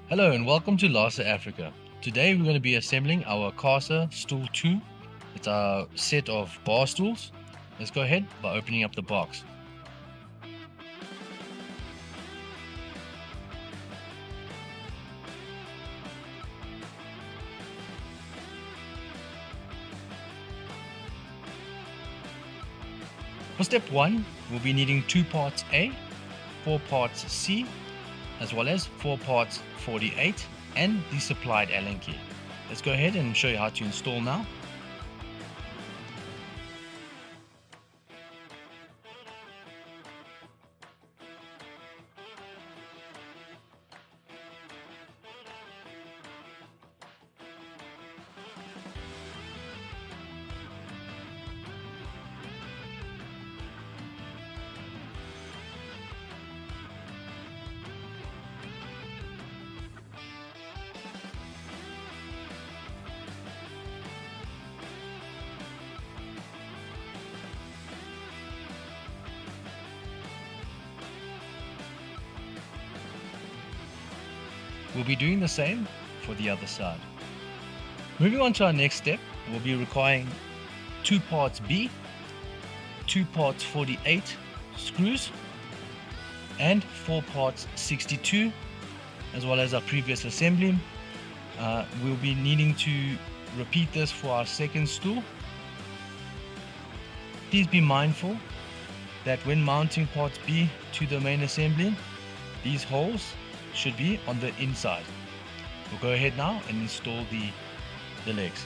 Hello and welcome to Lasa Africa. Today we're going to be assembling our CASA-STL-TWO. It's our set of bar stools. Let's go ahead by opening up the box. For step 1, we'll be needing 2 parts A, 4 parts C, as well as 4 parts 48 and the supplied Allen key. Let's go ahead and show you how to install now. We'll be doing the same for the other side. Moving on to our next step, we'll be requiring 2 parts B, 2 parts 48 screws, and 4 parts 62, as well as our previous assembly. We'll be needing to repeat this for our second stool. Please be mindful that when mounting parts B to the main assembly, these holes should be on the inside. We'll go ahead now and install the legs.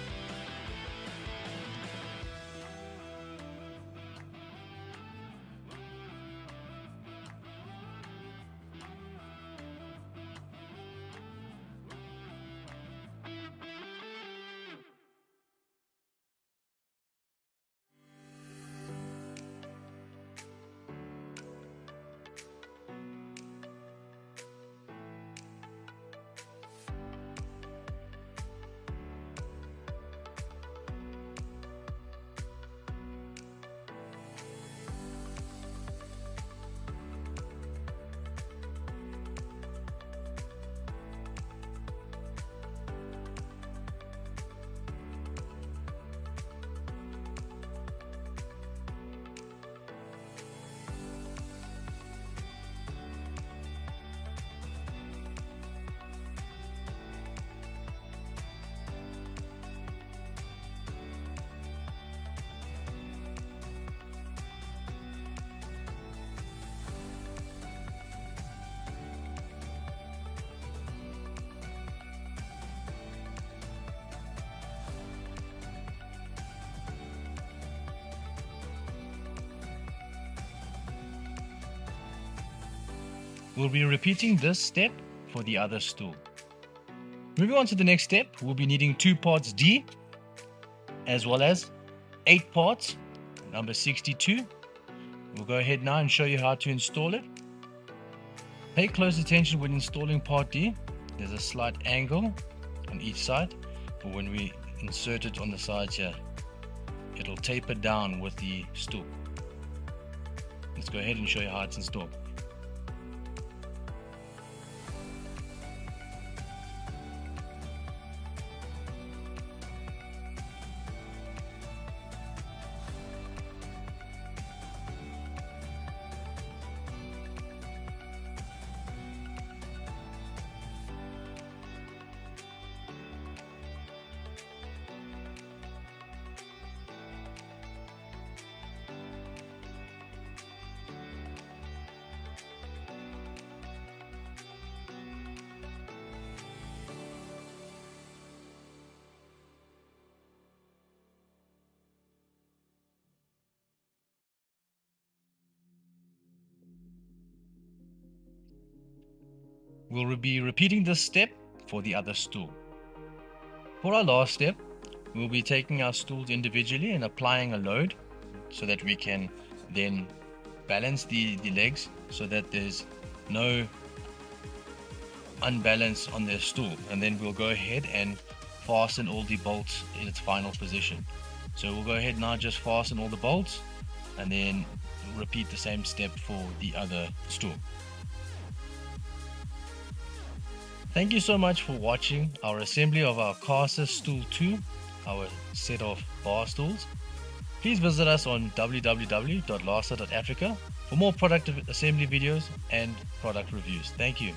We'll be repeating this step for the other stool. Moving on to the next step, we'll be needing 2 parts D, as well as 8 parts, number 62. We'll go ahead now and show you how to install it. Pay close attention when installing part D. There's a slight angle on each side, but when we insert it on the sides here, it'll taper down with the stool. Let's go ahead and show you how it's installed. We'll be repeating this step for the other stool. For our last step, we'll be taking our stools individually and applying a load so that we can then balance the legs so that there's no unbalance on their stool. And then we'll go ahead and fasten all the bolts in its final position. So we'll go ahead now, just fasten all the bolts and then repeat the same step for the other stool. Thank you so much for watching our assembly of our CASA-STL-TWO, our set of bar stools. Please visit us on www.lasa.africa for more product assembly videos and product reviews. Thank you.